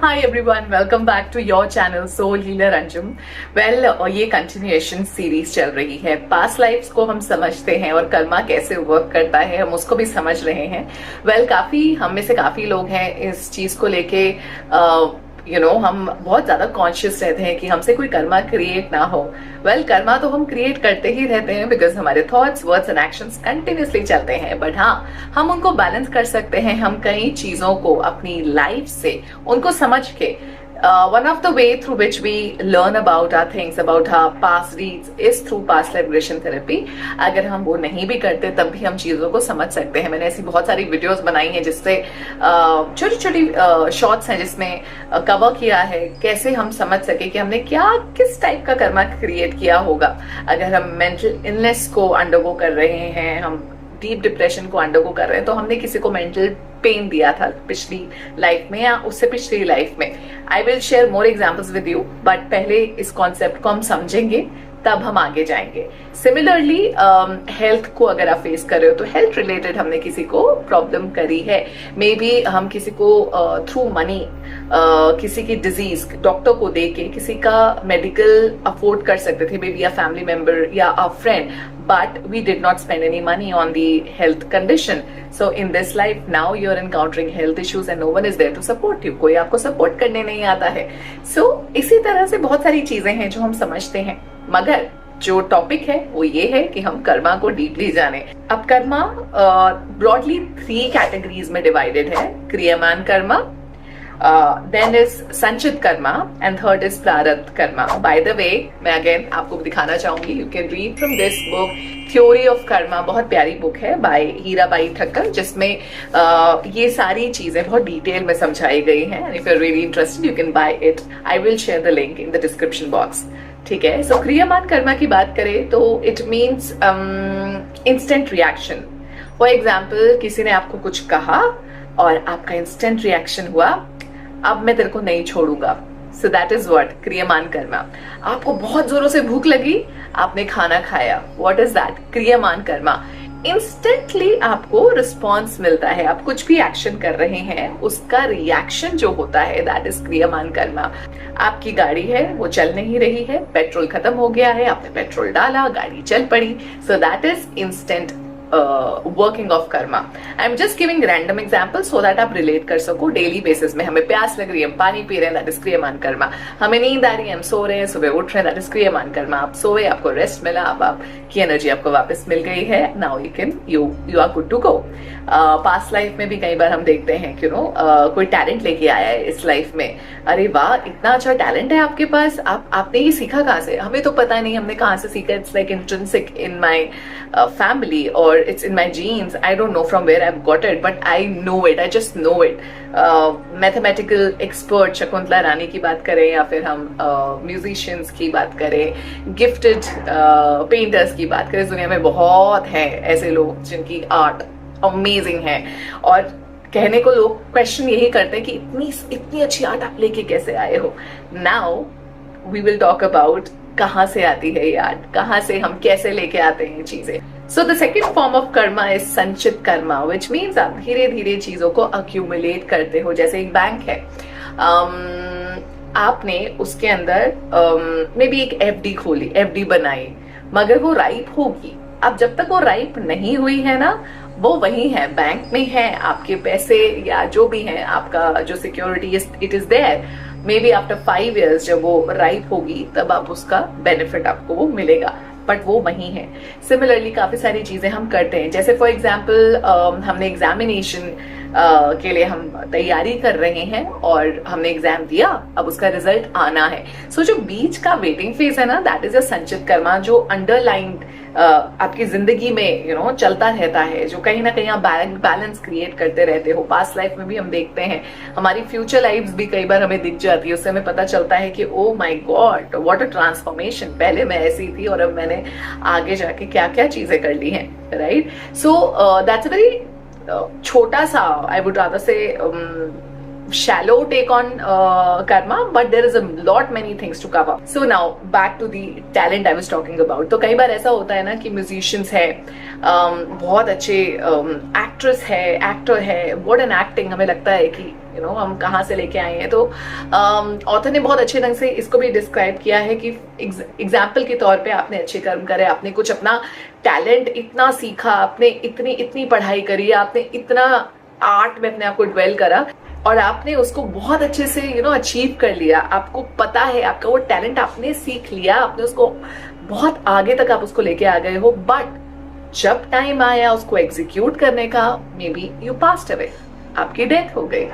Hi everyone, welcome back to your channel Soul Healer Anjum. Well, ये continuation series चल रही है. Past lives को हम समझते हैं और कर्मा कैसे वर्क करता है हम उसको भी समझ रहे हैं. काफी हम में से काफी लोग हैं इस चीज को लेके हम बहुत ज्यादा कॉन्शियस रहते हैं कि हमसे कोई कर्मा क्रिएट ना हो. कर्मा तो हम क्रिएट करते ही रहते हैं बिकॉज हमारे thoughts, words and actions continuously चलते हैं. बट हाँ, हम उनको बैलेंस कर सकते हैं. हम कई चीजों को अपनी लाइफ से उनको समझ के one of the way through which we learn about our things, about our past deeds is through past life regression therapy. अगर हम वो नहीं भी करते तब भी हम चीजों को समझ सकते हैं. मैंने ऐसी बहुत सारी वीडियोस बनाई हैं जिससे छोटी छोटी शॉर्ट्स हैं जिसमें कवर किया है कैसे हम समझ सके कि हमने किस टाइप का कर्मा क्रिएट किया होगा. अगर हम मेंटल इलनेस को अंडरगो कर रहे हैं, हम डीप डिप्रेशन को अंडरगो कर रहे हैं, तो हमने किसी को मेंटल पेन दिया था पिछली लाइफ में या उससे पिछली लाइफ में. I will share more examples with you, but पहले इस कॉन्सेप्ट को हम समझेंगे तब हम आगे जाएंगे. सिमिलरली हेल्थ को अगर आप फेस कर रहे हो तो हेल्थ रिलेटेड हमने किसी को प्रॉब्लम करी है. मे बी हम किसी को थ्रू मनी किसी की डिजीज डॉक्टर को दे के किसी का मेडिकल अफोर्ड कर सकते थे, maybe a family member या a friend, but we did not spend any money on the health condition. So in this life now you are encountering health issues and no one is there to support you. कोई आपको support करने नहीं आता है. So इसी तरह से बहुत सारी चीजें हैं जो हम समझते हैं, मगर जो टॉपिक है वो ये है कि हम कर्मा को डीपली जाने. अब कर्मा ब्रॉडली 3 कैटेगरीज में डिवाइडेड है. क्रियामान कर्मा, then is संचित कर्मा and third is प्रारब्ध कर्मा. By the way, मैं अगेन आपको दिखाना चाहूंगी, you can read from this book Theory of Karma. बहुत प्यारी बुक है by हीराबाई ठक्कर, जिसमें ये सारी चीजें बहुत डिटेल में समझाई गई हैं. If you're really interested, you can buy it. I will share the link in the description box. ठीक है. So क्रियामान कर्मा की बात करें तो it means instant reaction. For example, किसी ने आपको कुछ कहा और आपका इंस्टेंट रिएक्शन हुआ, अब मैं तेरे को नहीं छोड़ूंगा. So that is what kriyaman karma. आपको बहुत जोरों से भूख लगी, आपने खाना खाया. What is that? Kriyaman karma. Instantly आपको रिस्पॉन्स मिलता है. आप कुछ भी एक्शन कर रहे हैं, उसका रिएक्शन जो होता है दैट इज क्रियामान कर्मा. आपकी गाड़ी है, वो चल नहीं रही है, पेट्रोल खत्म हो गया है, आपने पेट्रोल डाला, गाड़ी चल पड़ी. सो that is instant working of Karma. I am just giving random example so that आप रिलेट कर सको. डेली बेसिस में हमें प्यास लग रही है, हम पानी पी रहे हैं, दैट इज क्रियामान कर्मा. हमें नींद आ रही है, हम सो रहे हैं, सुबह उठ रहे हैं, दैट इज क्रियामान कर्मा. आप सोए, आपको रेस्ट मिला, अब आपकी एनर्जी आपको वापस मिल गई है. Now you are good to go. Past life में भी कई बार हम देखते हैं कि कोई टैलेंट लेके आया है इस लाइफ में. अरे वाह, इतना अच्छा टैलेंट है आपके पास, आपने ये सीखा कहाँ से? हमें तो पता नहीं हमने कहाँ से सीखा. It's like intrinsic in my family, or it's in my genes. I don't know from where I've got it, but I know it. I just know it. Mathematical expert Shakuntala Rani की बात करें या फिर हम musicians की बात करें, gifted painters की बात करें, दुनिया में बहुत हैं ऐसे लोग जिनकी आर्ट अमेजिंग है. और कहने को लोग क्वेश्चन यही करते हैं कि इतनी अच्छी आर्ट आप लेके कैसे आए हो. Now we will talk about कहाँ से आती है ये आर्ट, कहाँ से हम कैसे लेके आते हैं ये चीजें. So the second form of Karma is संचित कर्मा, विच मीन्स आप धीरे धीरे चीजों को अक्यूमुलेट करते हो. जैसे एक बैंक है, आपने उसके अंदर मे बी एक एफडी खोली, एफडी बनाई, मगर वो राइप होगी. अब जब तक वो राइप नहीं हुई है ना, वो वही है, बैंक में है, आपके पैसे या जो भी है, आपका जो security it is there. May be after 5 years जब वो राइप होगी तब आप उसका बेनिफिट आपको वो मिलेगा, बट वो वही है. सिमिलरली काफी सारी चीजें हम करते हैं. जैसे फॉर एग्जाम्पल हमने एग्जामिनेशन के लिए हम तैयारी कर रहे हैं और हमने एग्जाम दिया, अब उसका रिजल्ट आना है. सो जो बीच का वेटिंग फेज है ना, दैट इज अ संचित कर्मा, जो अंडरलाइन आपकी जिंदगी में चलता रहता है, जो कहीं ना कहीं आप बैलेंस क्रिएट करते रहते हो. पास्ट लाइफ में भी हम देखते हैं, हमारी फ्यूचर लाइफ भी कई बार हमें दिख जाती है. उससे हमें पता चलता है कि oh my God, what a transformation, पहले मैं ऐसी थी और अब मैंने आगे जाके क्या क्या चीजें कर ली हैं. Right. So that's a very छोटा सा, आई वुड रादर से shallow take on karma, but there is a lot many things to cover. So now back to the talent I was talking about. तो कई बार ऐसा होता है ना कि musicians है, बहुत अच्छे actress है, actor है, what an acting, हमें लगता है कि हम कहाँ से लेके आए हैं। तो ऑथर ने बहुत अच्छे ढंग से इसको भी डिस्क्राइब किया है कि एग्जाम्पल के तौर पे आपने अच्छे कर्म करे, आपने कुछ अपना टैलेंट इतना सीखा, आपने इतनी पढ़ाई करी, आपने इतना आर्ट में अपने आप को ड्वेल करा और आपने उसको बहुत अच्छे से अचीव कर लिया। आपको पता है आपका वो टैलेंट आपने सीख लिया, आपने उसको बहुत आगे तक आप उसको लेके आ गए हो, बट जब टाइम आया उसको एग्जीक्यूट करने का, may be you passed away, आपकी डेथ हो गई,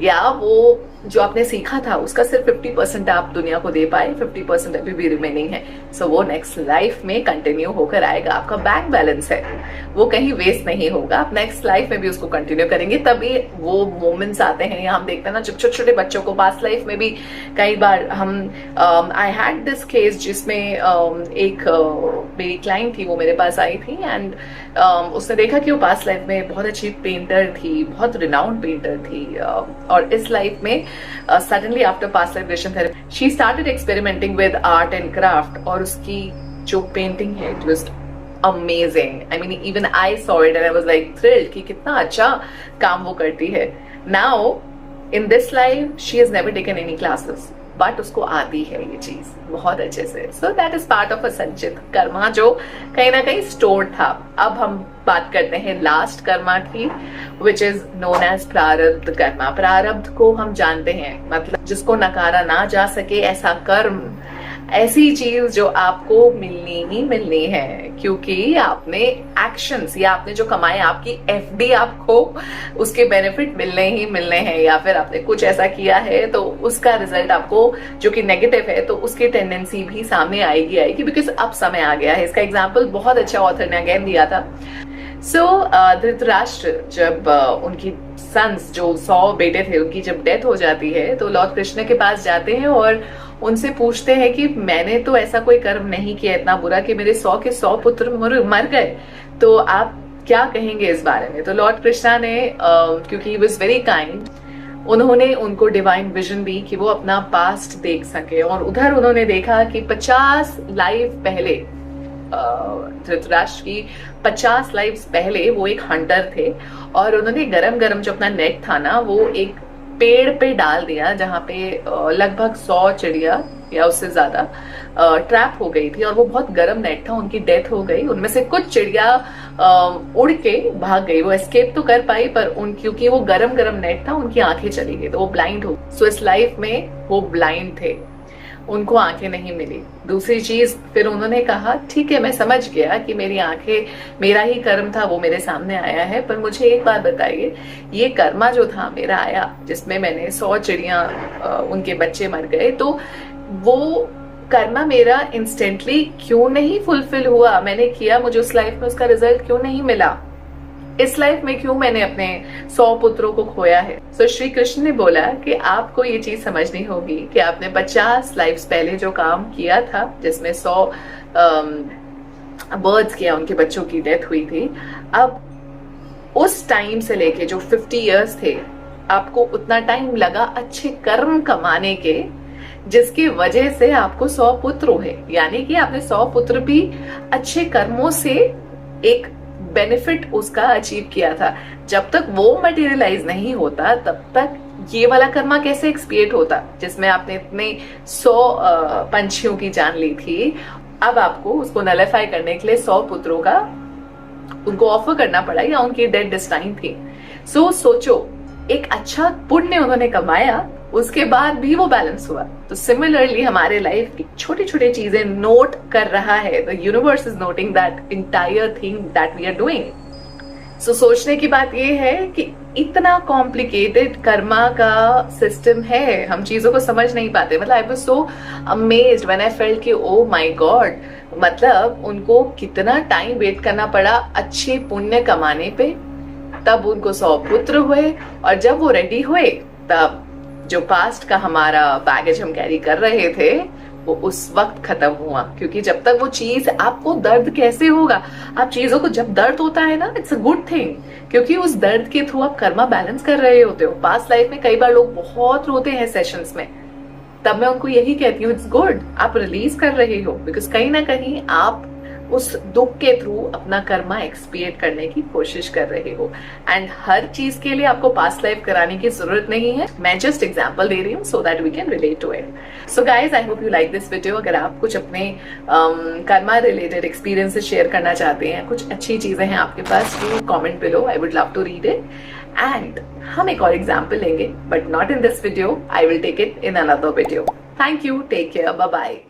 या वो जो आपने सीखा था उसका सिर्फ 50% आप दुनिया को दे पाए, 50% अभी भी रिमेनिंग है। सो वो नेक्स्ट लाइफ में कंटिन्यू होकर आएगा। आपका बैंक बैलेंस है वो कहीं वेस्ट नहीं होगा, आप नेक्स्ट लाइफ में भी उसको कंटिन्यू करेंगे। तभी वो मोमेंट्स आते हैं, या हम देखते हैं ना जब छोटे छोटे बच्चों को पास्ट लाइफ में भी कई बार हम आई हैड दिस केस जिसमें एक मेरी क्लाइंट थी, वो मेरे पास आई थी एंड उसने देखा कि वो पास्ट लाइफ में बहुत अच्छी पेंटर थी, बहुत रिनाउंड पेंटर थी, और इस लाइफ में suddenly after past life regression therapy she started experimenting with art and craft, और उसकी जो पेंटिंग है it was amazing. I mean even I saw it and I was like thrilled कि कितना अच्छा काम वो करती है। Now in this life she has never taken any classes, but उसको आती है ये चीज बहुत अच्छे से। सो that is part of a संचित कर्मा जो कहीं ना कहीं स्टोर था। अब हम बात करते हैं लास्ट कर्मा की, विच इज नोन एज प्रारब्ध कर्मा। प्रारब्ध को हम जानते हैं, मतलब जिसको नकारा ना जा सके ऐसा कर्म, ऐसी चीज जो आपको मिलनी ही मिलनी है, क्योंकि आपने एक्शंस या आपने जो कमाए, आपकी एफडी आपको उसके बेनिफिट मिलने ही मिलने हैं, या फिर आपने कुछ ऐसा किया है तो उसका रिजल्ट आपको जो कि नेगेटिव है तो उसकी टेंडेंसी भी सामने आएगी, बिकॉज अब समय आ गया है। इसका एग्जाम्पल बहुत अच्छा ऑथर ने अगेन दिया था। सो धृतराष्ट्र जब उनकी सन्स जो 100 बेटे थे उनकी जब डेथ हो जाती है तो लॉर्ड कृष्ण के पास जाते हैं और उनसे पूछते हैं कि मैंने तो ऐसा कोई कर्म नहीं किया इतना बुरा कि मेरे 100 के 100 पुत्र मर गए, तो आप क्या कहेंगे इस बारे में। तो लॉर्ड कृष्णा ने क्योंकि ही वाज वेरी काइंड, उन्होंने उनको डिवाइन विजन दी कि वो अपना पास्ट देख सके, और उधर उन्होंने देखा कि 50 लाइफ पहले, धृतराष्ट्र की 50 लाइफ पहले वो एक हंटर थे, और उन्होंने गरम गरम जो अपना नेट था ना वो एक पेड़ पे डाल दिया जहां पे लगभग 100 चिड़िया या उससे ज्यादा ट्रैप हो गई थी, और वो बहुत गर्म नेट था, उनकी डेथ हो गई। उनमें से कुछ चिड़िया उड़ के भाग गई, वो एस्केप तो कर पाई पर क्योंकि वो गरम गरम नेट था उनकी आंखें चली गई तो वो ब्लाइंड हो। सो इस लाइफ में वो ब्लाइंड थे, उनको आंखें नहीं मिली। दूसरी चीज फिर उन्होंने कहा ठीक है मैं समझ गया कि मेरी आंखें, मेरा ही कर्म था वो मेरे सामने आया है, पर मुझे एक बात बताइए, ये कर्मा जो था मेरा आया जिसमें मैंने 100 चिड़िया उनके बच्चे मर गए, तो वो कर्मा मेरा इंस्टेंटली क्यों नहीं फुलफिल हुआ? मैंने किया, मुझे उस लाइफ में उसका रिजल्ट क्यों नहीं मिला? इस लाइफ में क्यों मैंने अपने 100 पुत्रों को खोया है? तो श्री कृष्ण ने बोला कि आपको ये चीज समझनी होगी कि आपने 50 लाइफ्स पहले जो काम किया था जिसमें 100 बर्ड्स किया, उनके बच्चों की डेथ हुई थी, अब उस टाइम से लेके जो 50 इयर्स थे आपको उतना टाइम लगा अच्छे कर्म कमाने के, जिसकी वजह से आपको 100 पुत्र हुए। यानी कि आपने 100 पुत्र भी अच्छे कर्मों से एक बेनिफिट उसका अचीव किया था। जब तक वो मटेरियलाइज नहीं होता तब तक ये वाला कर्मा कैसे एक्सपिएट होता, जिसमें आपने इतने 100 पंछियों की जान ली थी। अब आपको उसको नलिफाई करने के लिए 100 पुत्रों का उनको ऑफर करना पड़ा, या उनकी डेथ डेस्टाइन थी। सो सोचो, एक अच्छा पुण्य उन्होंने कमाया, उसके बाद भी वो बैलेंस हुआ। तो सिमिलरली हमारे लाइफ की छोटी छोटी चीजें नोट कर रहा है, the universe is noting that entire thing that we are doing. So सोचने की बात ये है कि इतना कॉम्प्लिकेटेड कर्मा का सिस्टम है, हम चीजों को समझ नहीं पाते। मतलब I was so amazed when I felt कि ओ माय गॉड, मतलब उनको कितना टाइम वेट करना पड़ा अच्छे पुण्य कमाने पे, तब उनको 100 पुत्र हुए, और जब वो रेडी हुए तब जो पास्ट का हमारा बैगेज हम कैरी कर रहे थे वो उस वक्त खत्म हुआ, क्योंकि जब तक वो चीज, आपको दर्द कैसे होगा, आप चीजों को, जब दर्द होता है ना, इट्स अ गुड थिंग, क्योंकि उस दर्द के थ्रू आप कर्मा बैलेंस कर रहे होते हो। पास्ट लाइफ में कई बार लोग बहुत रोते हैं सेशंस में, तब मैं उनको यही कहती हूँ, इट्स गुड, आप रिलीज कर रहे हो, बिकॉज कहीं ना कहीं आप उस दुख के थ्रू अपना कर्मा एक्सपिएट करने की कोशिश कर रहे हो। एंड हर चीज के लिए आपको पास्ट लाइफ कराने की जरूरत नहीं है, मैं जस्ट एग्जांपल दे रही हूँ so that we can relate to it. So guys, I hope you like this video. अगर आप कुछ अपने कर्मा रिलेटेड एक्सपीरियंसेस शेयर करना चाहते हैं, कुछ अच्छी चीजें हैं आपके पास, do comment below, I would love to read it. And हम एक और एग्जाम्पल लेंगे, but not in this video, I will take it in another video. Thank you, take care, bye bye.